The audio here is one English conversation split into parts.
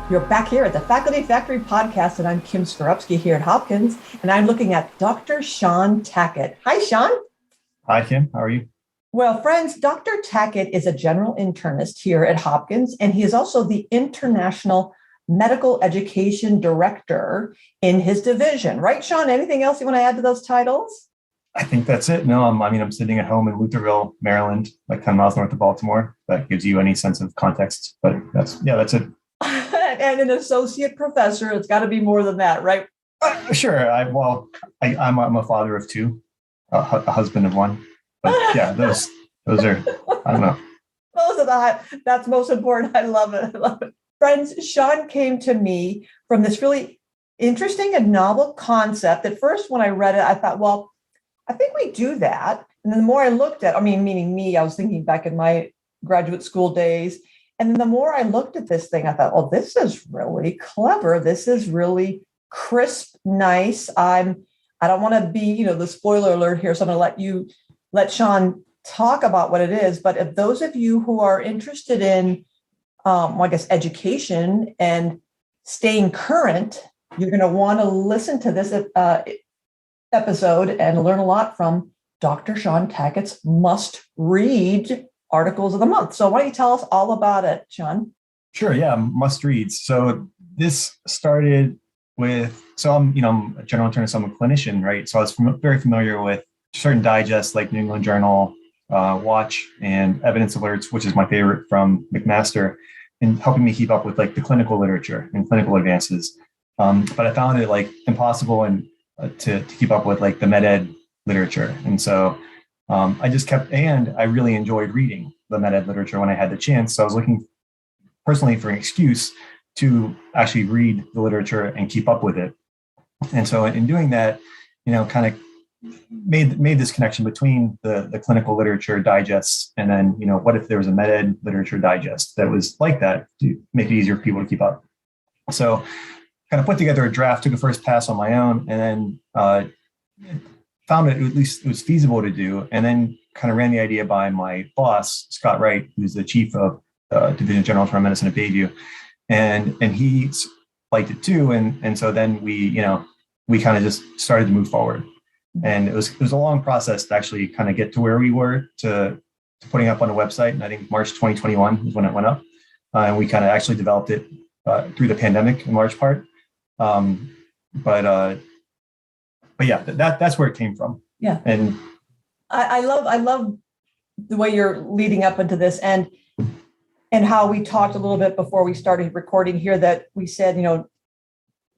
You're back here at the Faculty Factory Podcast, and I'm Kim Skorupski here at Hopkins, and I'm looking at Dr. Sean Tackett. Hi, Sean. Hi, Kim. How are you? Well, friends, Dr. Tackett is a general internist here at Hopkins, and he is also the International Medical Education Director in his division. Right, Sean? Anything else you want to add to those titles? I think that's it. No, I'm sitting at home in Lutherville, Maryland, like 10 miles north of Baltimore. That gives you any sense of context, but that's it. And an associate professor. It's got to be more than that, right? Sure. I'm a father of two, a husband of one. But yeah, those are, I don't know. Those are that's most important. I love it. I love it. Friends, Sean came to me from this really interesting and novel concept. At first, when I read it, I thought, well, I think we do that. And then the more I looked at, meaning me, I was thinking back in my graduate school days. And then the more I looked at this thing, I thought, oh, this is really clever. This is really crisp, nice. I don't want to be, the spoiler alert here. So I'm going to let Sean talk about what it is. But if those of you who are interested in, education and staying current, you're going to want to listen to this episode and learn a lot from Dr. Sean Tackett's must-read articles of the month. So why don't you tell us all about it, Sean? Sure. Yeah. Must reads. So this started with, I'm a general internist, I'm a clinician, right? So I was very familiar with certain digests like New England Journal, Watch, and Evidence Alerts, which is my favorite from McMaster, and helping me keep up with like the clinical literature and clinical advances. But I found it like impossible to keep up with like the med ed literature. And so I just and I really enjoyed reading the med ed literature when I had the chance. So I was looking personally for an excuse to actually read the literature and keep up with it. And so in doing that, kind of made this connection between the clinical literature digests and then, what if there was a med ed literature digest that was like that to make it easier for people to keep up. So kind of put together a draft, took a first pass on my own, and then found it, at least it was feasible to do, and then kind of ran the idea by my boss, Scott Wright, who's the chief of Division of General Internal Medicine at Bayview. And he liked it too. And so then we kind of just started to move forward. And it was a long process to actually kind of get to where we were to putting up on a website. And I think March 2021 is when it went up. And we kind of actually developed it through the pandemic in large part. But yeah, that's where it came from. Yeah. And I love the way you're leading up into this and how we talked a little bit before we started recording here that we said,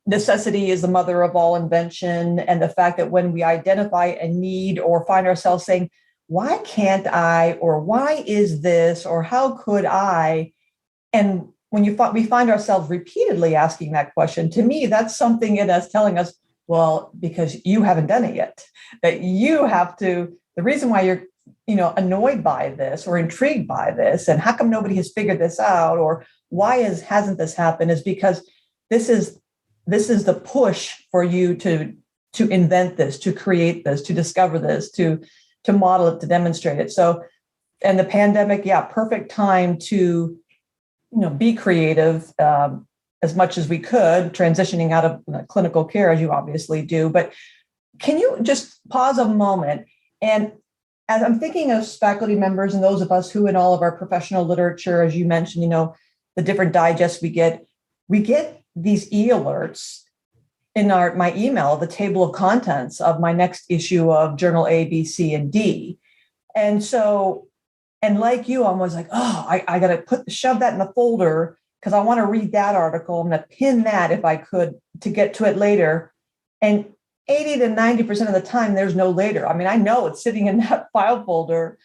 necessity is the mother of all invention. And the fact that when we identify a need or find ourselves saying, why can't I, or why is this, or how could I? And when we find ourselves repeatedly asking that question, to me, that's something in us telling us, well, because you haven't done it yet, that you have to, the reason why you're, annoyed by this or intrigued by this, and how come nobody has figured this out, or why hasn't this happened, is because this is the push for you to invent this, to create this, to discover this, to model it, to demonstrate it. So, and the pandemic, perfect time to, be creative, as much as we could, transitioning out of clinical care, as you obviously do. But can you just pause a moment? And as I'm thinking of faculty members and those of us who in all of our professional literature, as you mentioned, the different digests we get these e-alerts in my email, the table of contents of my next issue of Journal A, B, C, and D. And so, and like you, I was like, oh, I got to shove that in the folder because I want to read that article. I'm going to pin that if I could to get to it later. And 80 to 90% of the time, there's no later. I know it's sitting in that file folder,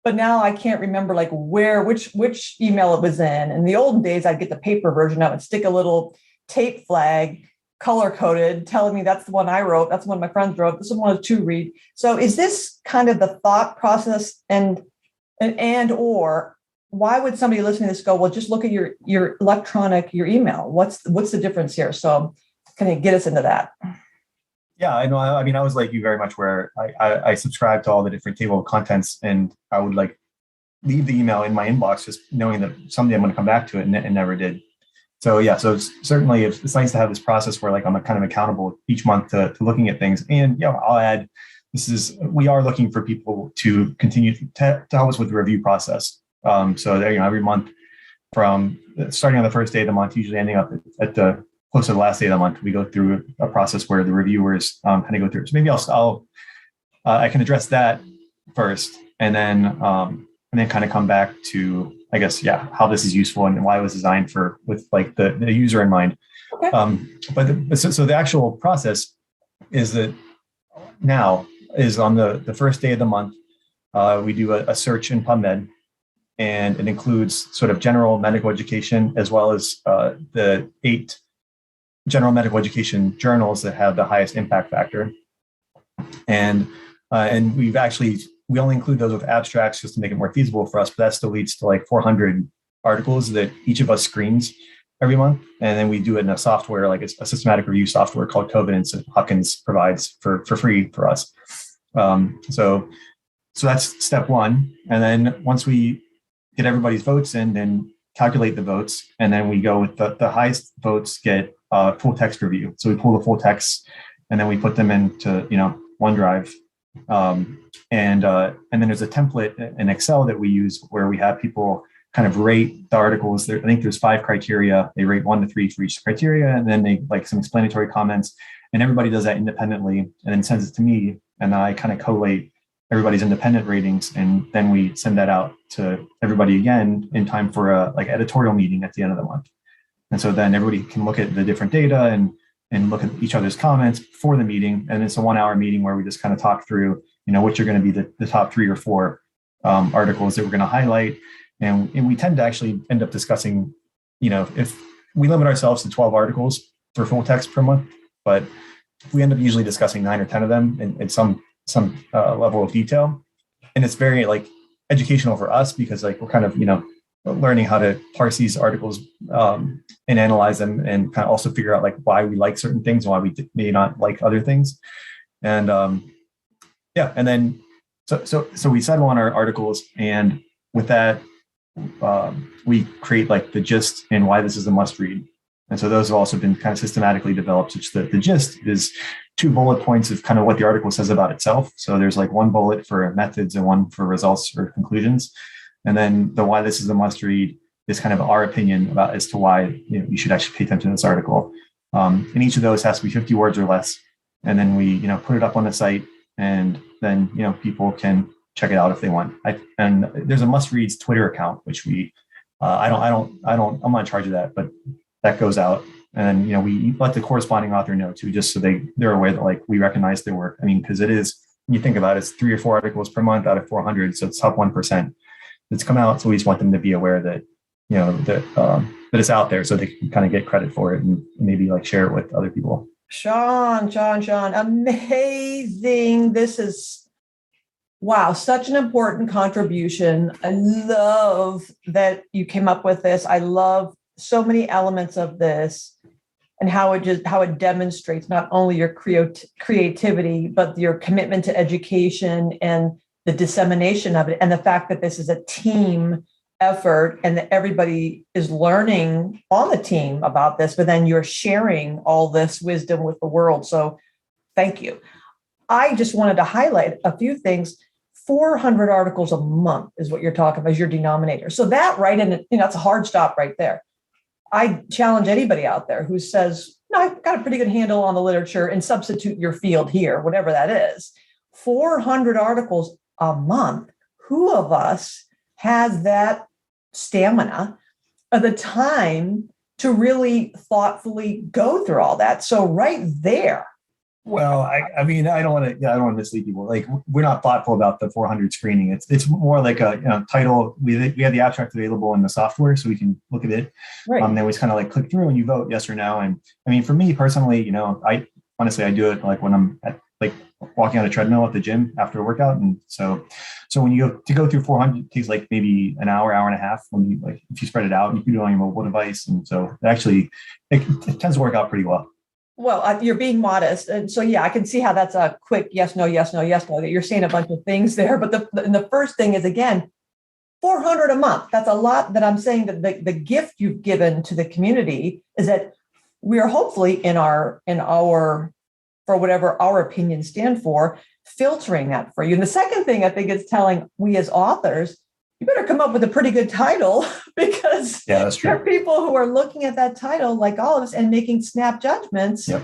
but now I can't remember like which email it was in. In the olden days, I'd get the paper version of it, stick a little tape flag, color coded, telling me that's the one I wrote, that's the one my friends wrote, this is one to read. So is this kind of the thought process and or why would somebody listening to this go, well, just look at your email. What's the difference here? So can you get us into that? Yeah, I know. I was like you very much where I subscribe to all the different table of contents, and I would like leave the email in my inbox just knowing that someday I'm going to come back to it, and never did. So yeah, so certainly it's nice to have this process where like I'm kind of accountable each month to looking at things. And I'll add, we are looking for people to continue to help us with the review process. So there, every month from starting on the first day of the month, usually ending up at the close to the last day of the month, we go through a process where the reviewers kind of go through. So maybe I can address that first, and then kind of come back to, I guess, how this is useful and why it was designed with like the user in mind. Okay. So the actual process is that now is on the first day of the month, we do a search in PubMed, and it includes sort of general medical education as well as the 8 general medical education journals that have the highest impact factor. And we only include those with abstracts just to make it more feasible for us, but that still leads to like 400 articles that each of us screens every month. And then we do it in a software, like it's a systematic review software called Covenants that Hopkins provides for free for us. So that's step one. And then once we get everybody's votes in, then calculate the votes. And then we go with the highest votes get full text review. So we pull the full text and then we put them into, OneDrive. And then there's a template in Excel that we use where we have people kind of rate the articles. I think there's 5 criteria. They rate 1 to 3 for each criteria, and then they like some explanatory comments. And everybody does that independently, and then sends it to me, and I kind of collate everybody's independent ratings, and then we send that out to everybody again in time for a like editorial meeting at the end of the month. And so then everybody can look at the different data and look at each other's comments before the meeting. And it's a 1-hour meeting where we just kind of talk through, which are going to be the top 3 or 4 articles that we're going to highlight. And we tend to actually end up discussing, if we limit ourselves to 12 articles for full text per month, but we end up usually discussing 9 or 10 of them in some level of detail. And it's very like educational for us because like we're kind of, learning how to parse these articles and analyze them, and kind of also figure out like why we like certain things and why we may not like other things. And and then so we settle on our articles, and with that we create like the gist and why this is a must read. And so those have also been kind of systematically developed, such that the gist is 2 bullet points of kind of what the article says about itself. So there's like 1 bullet for methods and 1 for results or conclusions. And then the why this is a must read is kind of our opinion about as to why you should actually pay attention to this article. And each of those has to be 50 words or less. And then we put it up on the site, and then people can check it out if they want. And there's a must reads Twitter account, which I'm not in charge of that, but that goes out. And then we let the corresponding author know too, just so they're aware that like we recognize their work. I mean, because it is, when you think about it, it's 3 or 4 articles per month out of 400, so it's top 1% that's come out. So we just want them to be aware that that it's out there, so they can kind of get credit for it and maybe like share it with other people. Sean, amazing. This is, wow, such an important contribution. I love that you came up with this. I love so many elements of this and how it demonstrates not only your creativity, but your commitment to education and the dissemination of it, and the fact that this is a team effort and that everybody is learning on the team about this, but then you're sharing all this wisdom with the world. So thank you. I just wanted to highlight a few things. 400 articles a month is what you're talking about as your denominator. So that right in it, it's a hard stop right there. I challenge anybody out there who says, no, I've got a pretty good handle on the literature, and substitute your field here, whatever that is. 400 articles a month. Who of us has that stamina or the time to really thoughtfully go through all that? So right there. Well, I mean, I don't want to mislead people. Like, we're not thoughtful about the 400 screening. It's more like a title. We have the abstract available in the software, so we can look at it. Right. Then we just kind of like click through and you vote yes or no. And I mean, for me personally, I honestly do it like when I'm like walking on a treadmill at the gym after a workout. And so when you go through 400, it takes like maybe an hour and a half when you like, if you spread it out, and you can do it on your mobile device. And so it tends to work out pretty well. Well, you're being modest. And so, I can see how that's a quick yes, no, that you're saying a bunch of things there. But the first thing is, again, $400 a month. That's a lot. That I'm saying that the gift you've given to the community is that we are hopefully in our for whatever our opinions stand for, filtering that for you. And the second thing I think is telling we as authors, you better come up with a pretty good title because that's true. there are people who are looking at that title like all of us and making snap judgments. Yep.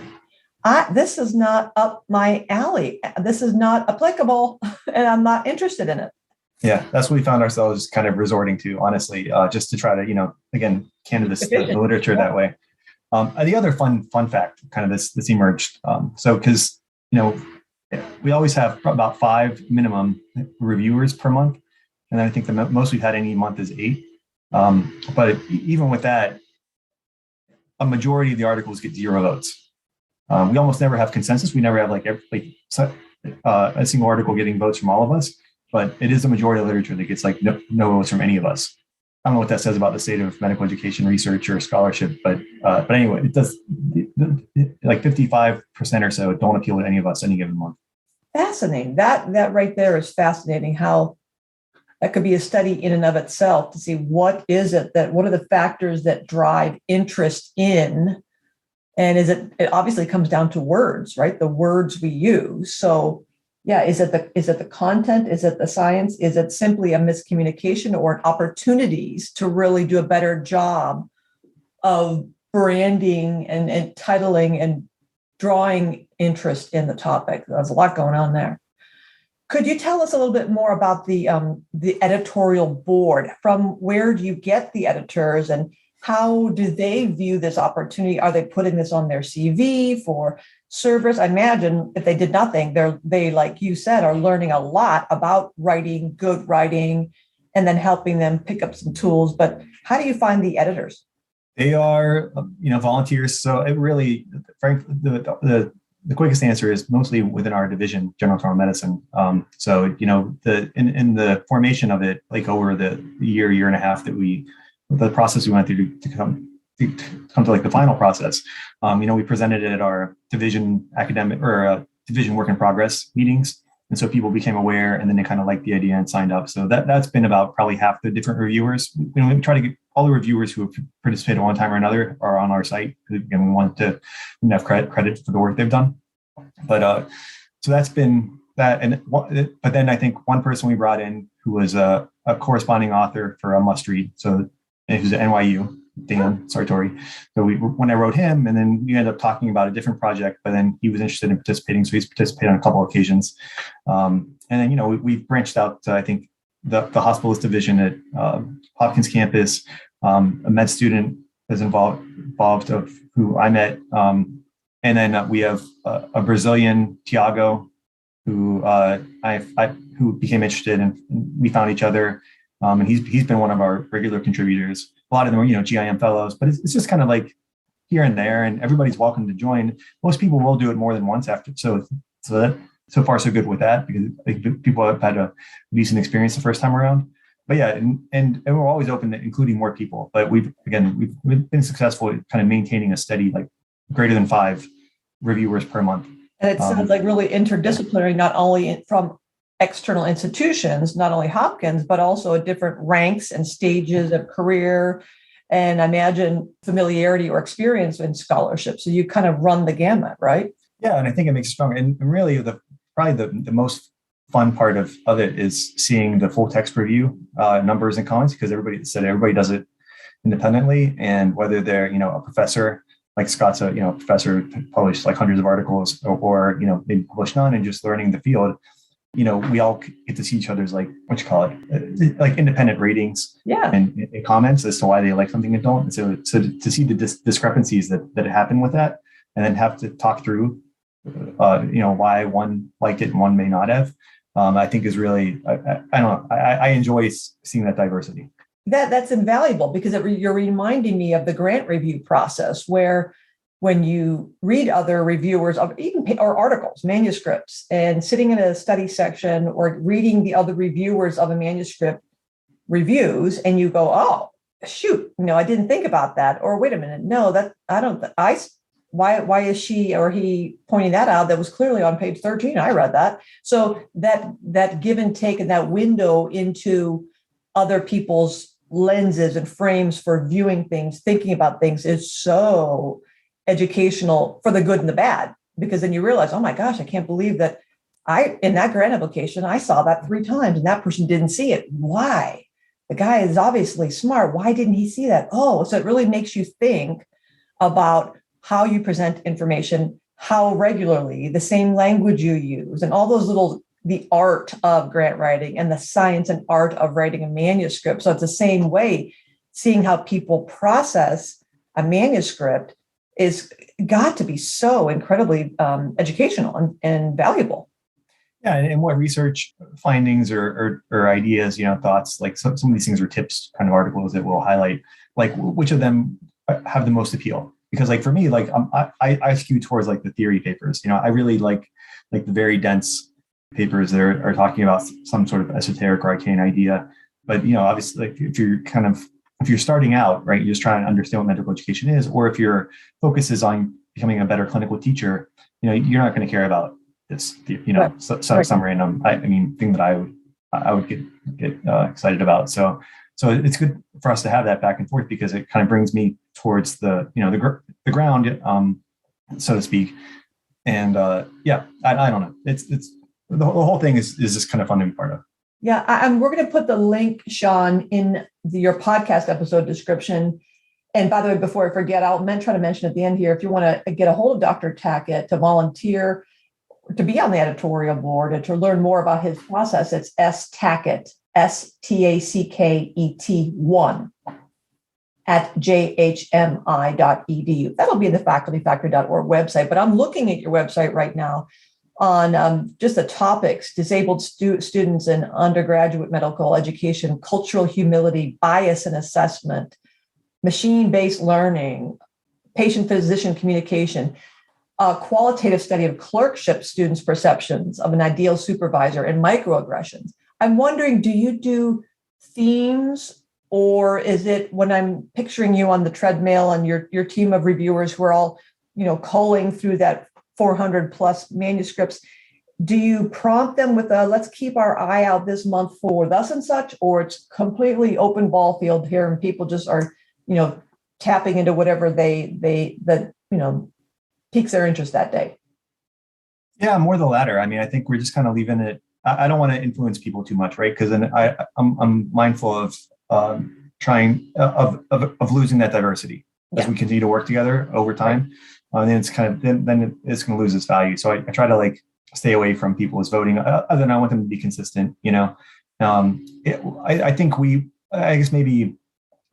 This is not up my alley. This is not applicable, and I'm not interested in it. Yeah, that's what we found ourselves kind of resorting to, honestly, just to try to, again, canvas the literature that way. The other fun fact, kind of this emerged. So because, we always have about 5 minimum reviewers per month. And I think the most we've had any month is 8. But even with that, a majority of the articles get 0 votes. We almost never have consensus. We never have a single article getting votes from all of us, but it is the majority of literature that gets no votes from any of us. I don't know what that says about the state of medical education research or scholarship, but anyway, it does 55% or so don't appeal to any of us any given month. Fascinating. That right there is fascinating. How that could be a study in and of itself to see what are the factors that drive interest in. And it obviously comes down to words, right? The words we use. So yeah, is it the content? Is it the science? Is it simply a miscommunication or opportunities to really do a better job of branding and titling and drawing interest in the topic? There's a lot going on there. Could you tell us a little bit more about the editorial board? From where do you get the editors, and how do they view this opportunity? Are they putting this on their CV for service? I imagine if they did nothing, they, like you said, are learning a lot about writing, good writing, and then helping them pick up some tools. But how do you find the editors? They are, volunteers. So it really, frankly, the quickest answer is mostly within our division, general internal medicine. So in the formation of it, over the year and a half the process we went through to come to the final process. We presented it at our division academic or division work in progress meetings. And so people became aware, and then they kind of liked the idea and signed up. So that's been about probably half the different reviewers. We try to get all the reviewers who have participated one time or another are on our site. Again, we want to have credit for the work they've done. But so that's been that. But then I think one person we brought in who was a corresponding author for a must read. So who's at NYU, Dan Sartori. So when I wrote him, and then we ended up talking about a different project, but then he was interested in participating. So he's participated on a couple of occasions. And then, we've branched out to, I think, the hospitalist division at Hopkins campus. A med student is involved of who I met. And then we have a Brazilian, Tiago, who who became interested, and we found each other. And he's been one of our regular contributors. A lot of them are, GIM fellows, but it's just kind of here and there, and everybody's welcome to join. Most people will do it more than once after. So far so good with that, because I think people have had a decent experience the first time around. But yeah, and we're always open to including more people. But we've been successful at kind of maintaining a steady, greater than 5 reviewers per month. And it sounds really interdisciplinary, not only from external institutions, not only Hopkins, but also at different ranks and stages of career, and I imagine familiarity or experience in scholarship. So you kind of run the gamut, right? Yeah, and I think it makes it stronger. And really, probably the most fun part of it is seeing the full text review numbers and comments, because everybody does it independently, and whether they're a professor like Scott's a professor, published hundreds of articles, or maybe published none, and just learning the field. We all get to see each other's independent ratings, and comments as to why they like something and don't. And so to see the discrepancies that happen with that, and then have to talk through, why one liked it and one may not have, I think is really, I don't know. I enjoy seeing that diversity. That's invaluable, because you're reminding me of the grant review process, where when you read other reviewers of or articles, manuscripts, and sitting in a study section or reading the other reviewers of a manuscript reviews, and you go, oh, shoot, I didn't think about that. Or wait a minute, no, why is she or he pointing that out? That was clearly on page 13. I read that. So that give and take, and that window into other people's lenses and frames for viewing things, thinking about things is so educational for the good and the bad, because then you realize, oh my gosh, I can't believe that in that grant application, I saw that 3 times and that person didn't see it. Why? The guy is obviously smart. Why didn't he see that? Oh, so it really makes you think about how you present information, how regularly, the same language you use, and all those the art of grant writing and the science and art of writing a manuscript. So it's the same way, seeing how people process a manuscript is got to be so incredibly educational and valuable. Yeah, and what research findings or ideas, thoughts, like some of these things are tips kind of articles that we'll highlight, like which of them have the most appeal. Because like for me, like I skew towards like the theory papers. I really like the very dense papers that are talking about some sort of esoteric or arcane idea. But obviously, like if you're starting out, right, you're just trying to understand what medical education is, or if your focus is on becoming a better clinical teacher, you're not going to care about this, Right. some random, thing that I would get excited about. So it's good for us to have that back and forth, because it kind of brings me towards the ground, so to speak. And I don't know. It's the whole thing is just kind of fun to be part of. Yeah, we're going to put the link, Sean, in your podcast episode description. And by the way, before I forget, I'll try to mention at the end here, if you want to get a hold of Dr. Tackett to volunteer, to be on the editorial board and to learn more about his process, it's Tackett, STACKET1 at jhmi.edu. That'll be in the facultyfactor.org website. But I'm looking at your website right now on just the topics: disabled students in undergraduate medical education, cultural humility, bias and assessment, machine-based learning, patient-physician communication, a qualitative study of clerkship students' perceptions of an ideal supervisor, and microaggressions. I'm wondering, do you do themes, or is it, when I'm picturing you on the treadmill and your team of reviewers who are all, culling through that 400 plus manuscripts, do you prompt them with let's keep our eye out this month for thus and such, or it's completely open ball field here and people just are, tapping into whatever piques their interest that day? Yeah, more the latter. I think we're just kind of leaving it. I don't want to influence people too much, right? Because then I'm mindful of trying of losing that diversity as we continue to work together over time. And then it's then it's going to lose its value. So I try to stay away from people as voting. Other than I want them to be consistent. I think I guess maybe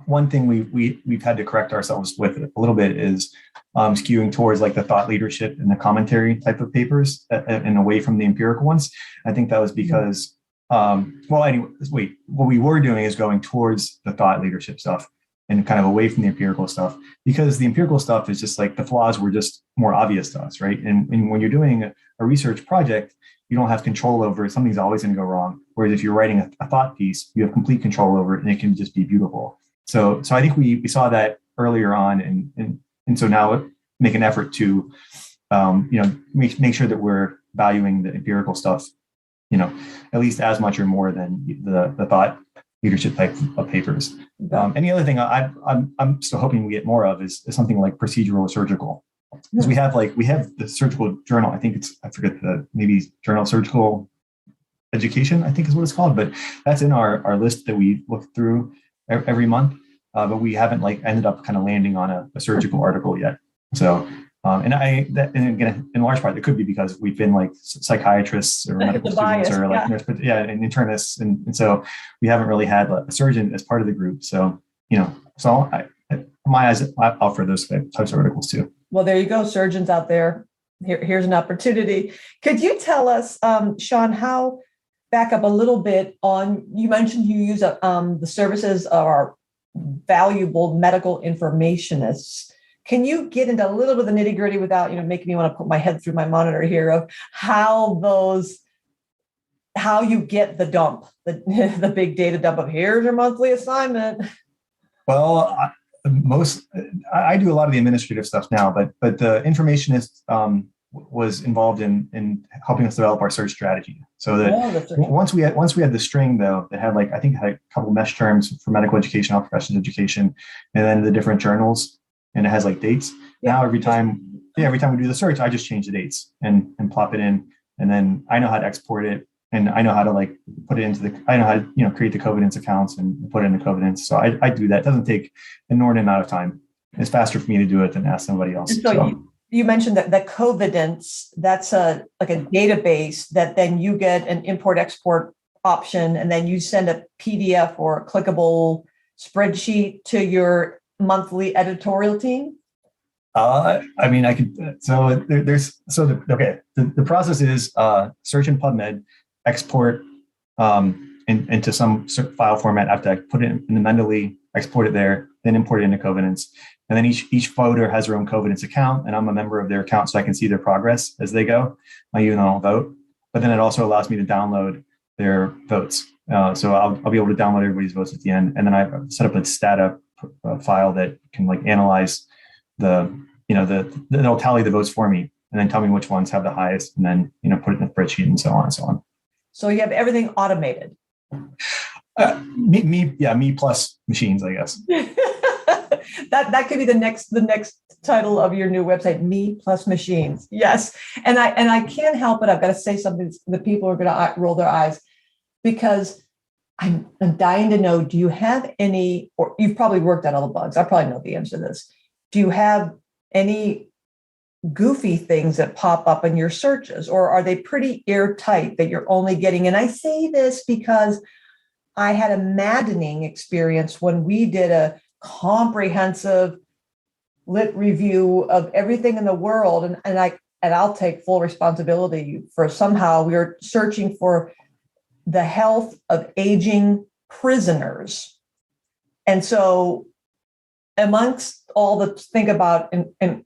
one thing we've had to correct ourselves with a little bit is skewing towards the thought leadership and the commentary type of papers and away from the empirical ones. I think that was because, what we were doing is going towards the thought leadership stuff and kind of away from the empirical stuff, because the empirical stuff is just the flaws were just more obvious to us, right? And when you're doing a research project, you don't have control over it. Something's always going to go wrong. Whereas if you're writing a thought piece, you have complete control over it and it can just be beautiful. So I think we saw that earlier on, and so now make an effort to make sure that we're valuing the empirical stuff, at least as much or more than the thought leadership type of papers. And the other thing I'm still hoping we get more of is something like procedural surgical, because we have the surgical journal. I think I forget maybe Journal of Surgical Education, I think is what it's called, but that's in our list that we look through every month. But we haven't ended up kind of landing on a surgical article yet. So, and again, in large part, it could be because we've been psychiatrists or medical students or nurse, and internists. And so we haven't really had a surgeon as part of the group. So, my eyes out for those types of articles too. Well, there you go. Surgeons out there. Here's an opportunity. Could you tell us, Sean, back up a little bit on, you mentioned you use the services of our valuable medical informationists. Can you get into a little bit of the nitty gritty without, making me want to put my head through my monitor here, of how you get the dump, the big data dump of here's your monthly assignment? Well, I do a lot of the administrative stuff now, but the informationist was involved in helping us develop our search strategy. So that that's once we had the string though that had like I think had a couple mesh terms for medical education, health professions education, and then the different journals, and it has like dates. Now every time we do the search, I just change the dates and plop it in, and then I know how to export it, and I know how to like put it into I know how to create the Covidence accounts and put it into Covidence. So I do that. It doesn't take an inordinate amount of time. It's faster for me to do it than ask somebody else. And so you mentioned that Covidence, that's like a database that then you get an import-export option, and then you send a PDF or a clickable spreadsheet to your monthly editorial team? I mean, I could. So the process is search in PubMed, export into some file format. After I put it in the Mendeley, export it there, then import it into Covidence. And then each voter has their own Covidence account, and I'm a member of their account, so I can see their progress as they go. I even I'll vote, but then it also allows me to download their votes. So I'll be able to download everybody's votes at the end, and then I've set up a stata file that can like analyze they'll tally the votes for me, and then tell me which ones have the highest, and then put it in a spreadsheet and so on and so on. So you have everything automated. Me plus machines, I guess. That could be the next title of your new website, Me Plus Machines. Yes. And I can't help it. I've got to say something. The people are going to roll their eyes, because I'm dying to know, do you have any, or you've probably worked on all the bugs. I probably know the answer to this. Do you have any goofy things that pop up in your searches, or are they pretty airtight that you're only getting? And I say this because I had a maddening experience when we did a comprehensive lit review of everything in the world. And I'll take full responsibility for somehow we were searching for the health of aging prisoners. And so amongst all the think about and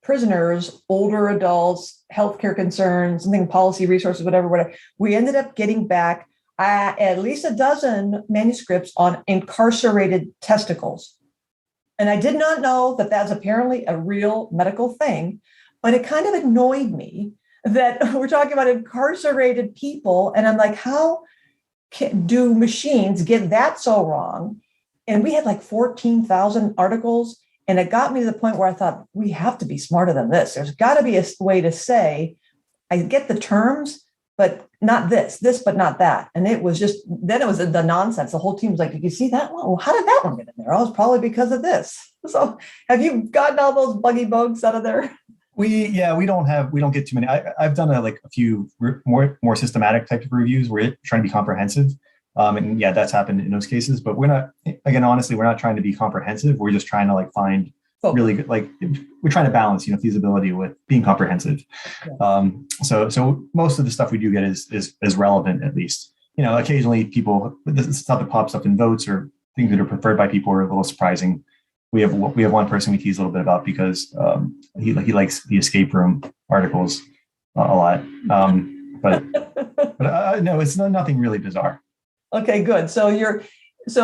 prisoners, older adults, healthcare concerns, something policy resources, whatever, we ended up getting back at least a dozen manuscripts on incarcerated testicles. And I did not know that that's apparently a real medical thing, but it kind of annoyed me that we're talking about incarcerated people. And I'm like, how do machines get that so wrong? And we had like 14,000 articles. And it got me to the point where I thought, we have to be smarter than this. There's got to be a way to say, I get the terms, but not this, but not that. And it was the nonsense. The whole team was like, did you see that one? Well, how did that one get in there? Oh, it's probably because of this. So have you gotten all those buggy bugs out of there? We don't get too many. I've done a few more systematic type of reviews where it's trying to be comprehensive. And yeah, that's happened in those cases, but we're not, again, honestly, we're not trying to be comprehensive. We're just trying to find really good, we're trying to balance, feasibility with being comprehensive. Yeah. So most of the stuff we do get is relevant, at least. Occasionally the stuff that pops up in votes or things that are preferred by people are a little surprising. We have one person we tease a little bit about because he likes the escape room articles a lot. But no, it's nothing really bizarre. Okay, good. So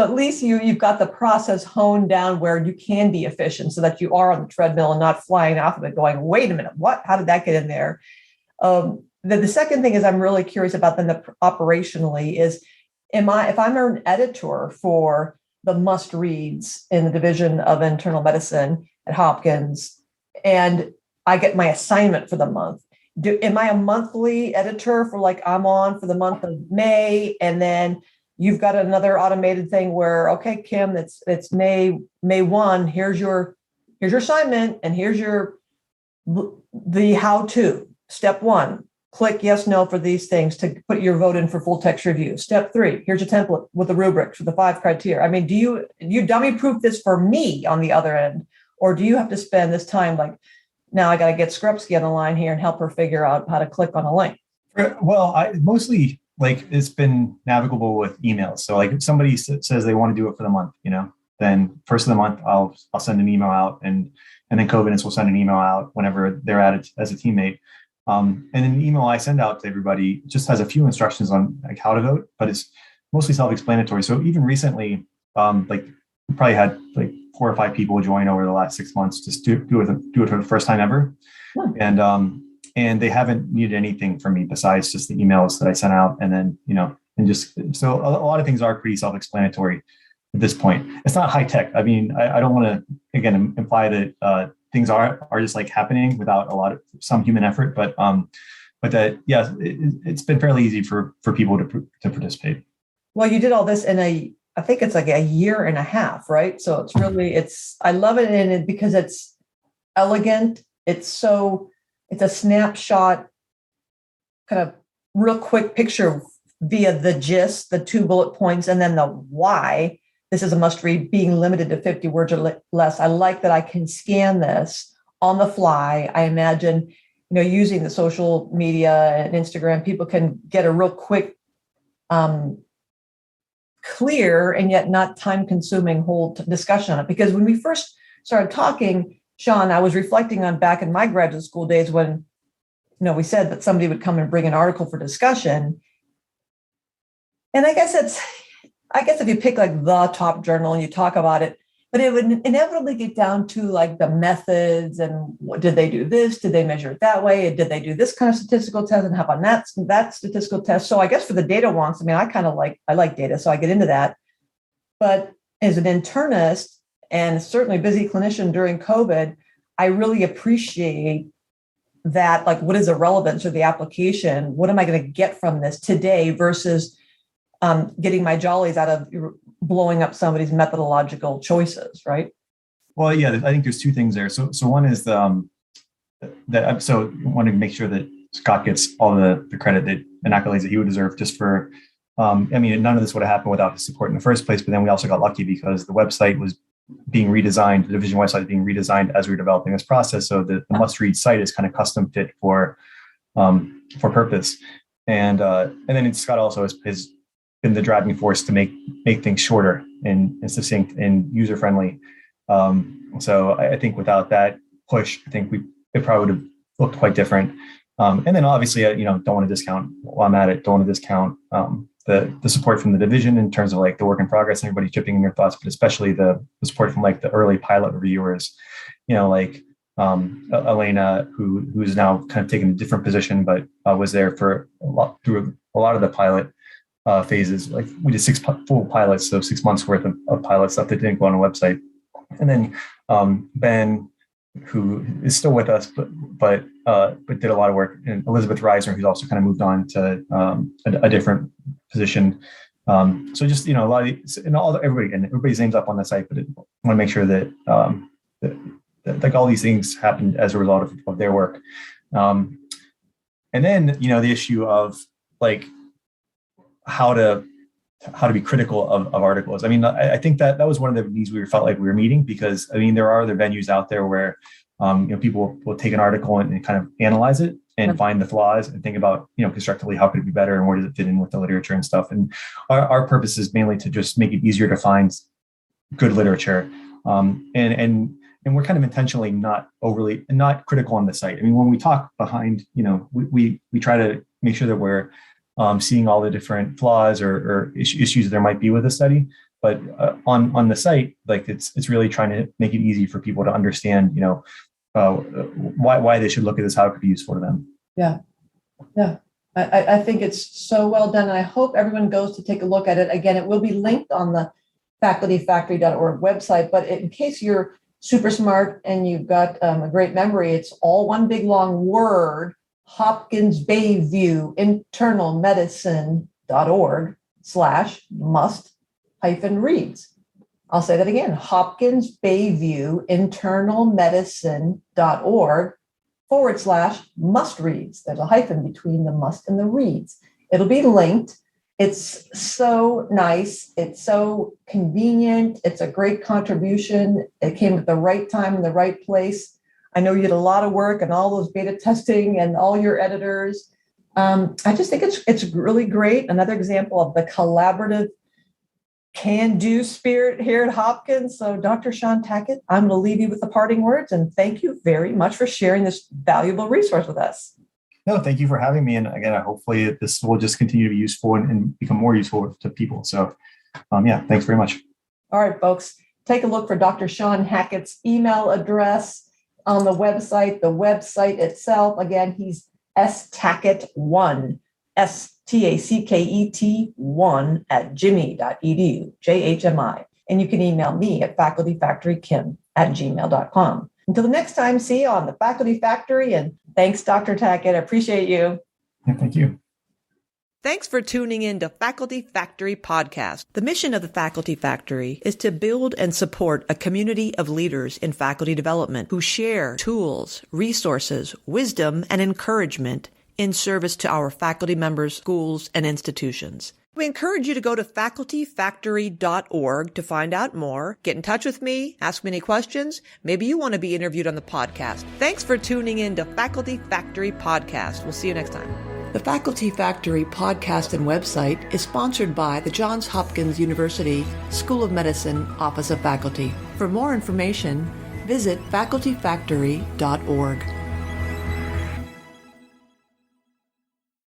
at least you've got the process honed down where you can be efficient, so that you are on the treadmill and not flying off of it going, wait a minute, what? How did that get in there? The second thing is I'm really curious about then operationally is, if I'm an editor for the must reads in the Division of Internal Medicine at Hopkins, and I get my assignment for the month, am I a monthly editor for I'm on for the month of May, and then you've got another automated thing where, okay, Kim, it's May 1. Here's your assignment, and here's the how-to. Step 1, click yes, no for these things to put your vote in for full text review. Step 3, here's a template with the rubrics for the 5 criteria. I mean, do you dummy proof this for me on the other end, or do you have to spend this time now I got to get Skrupski on the line here and help her figure out how to click on a link? Well, I mostly it's been navigable with emails. So if somebody says they want to do it for the month, then first of the month, I'll send an email out, and then Covidence will send an email out whenever they're at it as a teammate. And then the email I send out to everybody just has a few instructions on how to vote, but it's mostly self-explanatory. So even recently, we probably had 4 or 5 people join over the last 6 months, just do it for the first time ever. And and they haven't needed anything from me besides just the emails that I sent out. And then, and just, so a lot of things are pretty self-explanatory at this point. It's not high tech. I mean, I don't want to, again, imply that things are just like happening without some human effort, but that, yeah, it's been fairly easy for people to participate. Well, you did all this in I think it's like a year and a half, right? So it's really, I love it in it because it's elegant. It's a snapshot, kind of real quick picture via the gist, the 2 bullet points, and then the why. This is a must read, being limited to 50 words or less. I like that I can scan this on the fly. I imagine, using the social media and Instagram, people can get a real quick, clear and yet not time consuming whole discussion on it. Because when we first started talking, Sean, I was reflecting on back in my graduate school days when, we said that somebody would come and bring an article for discussion. And I guess if you pick like the top journal and you talk about it, but it would inevitably get down to like the methods and did they do this? Did they measure it that way? Did they do this kind of statistical test? And how about that statistical test? So I guess for the data wonks, I like data, so I get into that. But as an internist and certainly a busy clinician during COVID, I really appreciate that. Like, what is the relevance or the application? What am I going to get from this today versus getting my jollies out of blowing up somebody's methodological choices, right? Well, yeah, I think there's 2 things there. So one is so I want to make sure that Scott gets all the credit and accolades that he would deserve just for, none of this would have happened without his support in the first place. But then we also got lucky because the website was being redesigned, the division website is being redesigned as we were developing this process. So the must-read site is kind of custom fit for purpose. And then Scott also has been the driving force to make things shorter and succinct and user-friendly. So I think without that push, I think it probably would have looked quite different. And then obviously, don't want to discount while I'm at it, don't want to discount the support from the division in terms of like the work in progress and everybody chipping in their thoughts, but especially the support from like the early pilot reviewers, like Elena, who's now kind of taken a different position, but was there through a lot of the pilot phases. Like we did 6 full pilots, so 6 months worth of pilot stuff that didn't go on a website. And then Ben, who is still with us, but did a lot of work, and Elizabeth Reisner, who's also kind of moved on to a different position. So just a lot of everybody's names up on the site, but I want to make sure that like all these things happened as a result of their work. And then the issue of like how to be critical of articles. I think that was one of the needs we felt like we were meeting, because there are other venues out there where people will take an article and kind of analyze it and find the flaws and think about constructively how could it be better and where does it fit in with the literature and stuff. And our purpose is mainly to just make it easier to find good literature. And we're kind of intentionally not critical on the site. When we talk behind, we try to make sure that we're seeing all the different flaws or issues there might be with the study, but on the site, like it's really trying to make it easy for people to understand, why they should look at this, how it could be useful to them. Yeah. I think it's so well done, and I hope everyone goes to take a look at it. Again, it will be linked on the facultyfactory.org website, but in case you're super smart and you've got a great memory, it's all one big long word. Hopkins Bayview internal medicine.org/must-reads. I'll say that again, Hopkins Bayview internal medicine.org/must-reads. There's a hyphen between the must and the reads. It'll be linked. It's so nice. It's so convenient. It's a great contribution. It came at the right time in the right place. I know you did a lot of work and all those beta testing and all your editors. I just think it's really great. Another example of the collaborative can-do spirit here at Hopkins. So Dr. Sean Tackett, I'm going to leave you with the parting words, and thank you very much for sharing this valuable resource with us. No, thank you for having me. And again, hopefully this will just continue to be useful and become more useful to people. So thanks very much. All right, folks, take a look for Dr. Sean Hackett's email address. on the website itself. Again, he's Tackett1, STACKET1 at jimmy.edu, JHMI. And you can email me at facultyfactorykim@gmail.com. Until the next time, see you on the Faculty Factory. And thanks, Dr. Tackett. I appreciate you. Yeah, thank you. Thanks for tuning in to Faculty Factory Podcast. The mission of the Faculty Factory is to build and support a community of leaders in faculty development who share tools, resources, wisdom, and encouragement in service to our faculty members, schools, and institutions. We encourage you to go to facultyfactory.org to find out more. Get in touch with me, ask me any questions. Maybe you want to be interviewed on the podcast. Thanks for tuning in to Faculty Factory Podcast. We'll see you next time. The Faculty Factory podcast and website is sponsored by the Johns Hopkins University School of Medicine Office of Faculty. For more information, visit facultyfactory.org.